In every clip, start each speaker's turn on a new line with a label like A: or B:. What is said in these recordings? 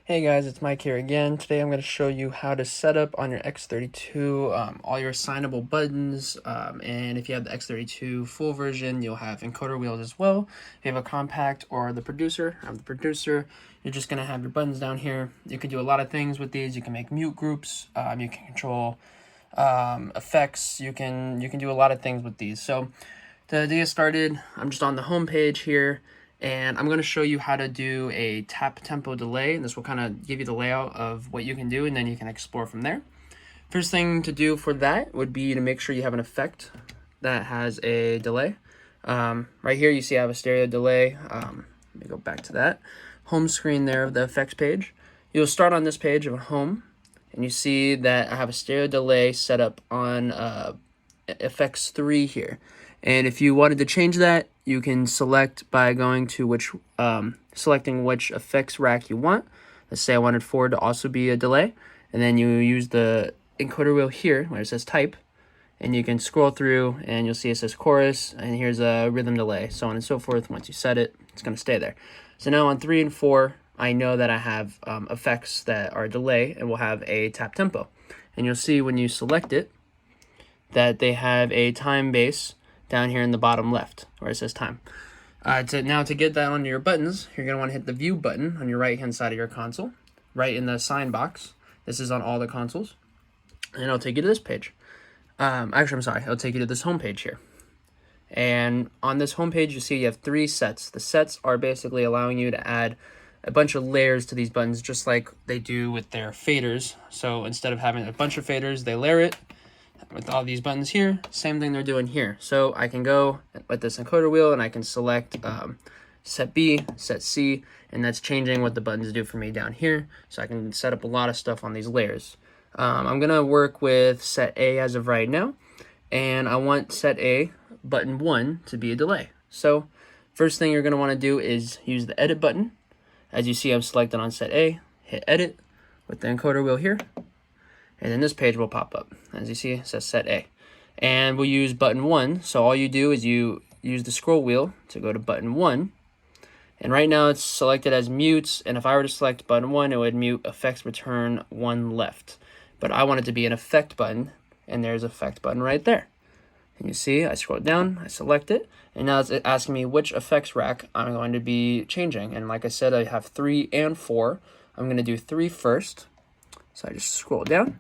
A: Hey guys, it's Mike here again. Today I'm going to show you how to set up on your X32 all your assignable buttons. And if you have the X32 full version, you'll have encoder wheels as well. If you have a compact or the producer, I have the producer, you're just going to have your buttons down here. You can do a lot of things with these. You can make mute groups. You can control effects. You can do a lot of things with these. So to get started, I'm just on the home page here. And I'm going to show you how to do a tap tempo delay, and this will kind of give you the layout of what you can do, and then you can explore from there. First thing to do for that would be to make sure you have an effect that has a delay. Right here you see I have a stereo delay. Let me go back to that. Home screen there of the effects page. You'll start on this page of home, and you see that I have a stereo delay set up on FX3 here. And if you wanted to change that, you can select by going to selecting which effects rack you want. Let's say I wanted 4 to also be a delay, and then you use the encoder wheel here where it says type, and you can scroll through and you'll see it says chorus, and here's a rhythm delay, so on and so forth. Once you set it, it's going to stay there. So now on 3 and 4, I know that I have effects that are delay and will have a tap tempo. And you'll see when you select it that they have a time base down here in the bottom left where it says time. Now to get that onto your buttons, you're going to want to hit the view button on your right hand side of your console, right in the sign box. This is on all the consoles, and it'll take you to this page. Actually, I'm sorry, it'll take you to this home page here. And on this home page, you see you have 3 sets. The sets are basically allowing you to add a bunch of layers to these buttons, just like they do with their faders. So instead of having a bunch of faders, they layer it with all these buttons here. Same thing they're doing here. So I can go with this encoder wheel and I can select set B, set C, and that's changing what the buttons do for me down here. So I can set up a lot of stuff on these layers. I'm gonna work with set A as of right now, and I want set A button 1 to be a delay. So first thing you're gonna want to do is use the edit button. As you see, I'm selected on set A, hit edit with the encoder wheel here, and then this page will pop up. As you see, it says set A. And we'll use button 1. So all you do is you use the scroll wheel to go to button 1. And right now it's selected as mutes. And if I were to select button 1, it would mute effects return 1 left. But I want it to be an effect button. And there's effect button right there. And you see, I scroll down, I select it. And now it's asking me which effects rack I'm going to be changing. And like I said, I have 3 and 4. I'm going to do 3 first. So I just scroll down.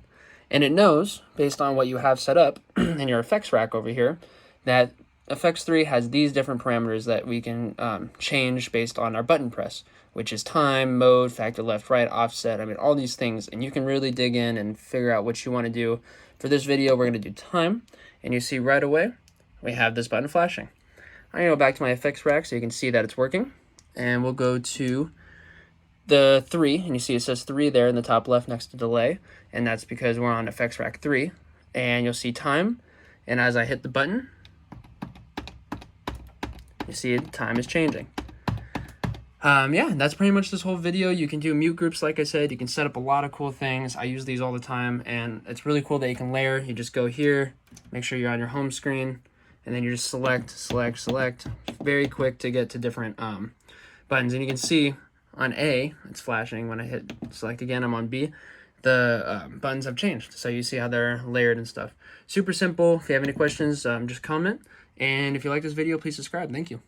A: And it knows, based on what you have set up in your effects rack over here, that FX3 has these different parameters that we can change based on our button press, which is time, mode, factor left, right, offset, all these things. And you can really dig in and figure out what you want to do. For this video, we're going to do time. And you see right away, we have this button flashing. I'm going to go back to my effects rack so you can see that it's working. And we'll go to the 3, and you see it says 3 there in the top left next to delay, and that's because we're on effects rack 3. And you'll see time, and as I hit the button, you see time is changing. Yeah, that's pretty much this whole video. You can do mute groups, like I said. You can set up a lot of cool things. I use these all the time, and it's really cool that you can layer. You just go here, make sure you're on your home screen, and then you just select. Very quick to get to different buttons, and you can see on A, it's flashing. When I hit select again, I'm on B. The buttons have changed. So you see how they're layered and stuff. Super simple. If you have any questions, just comment. And if you like this video, please subscribe. Thank you.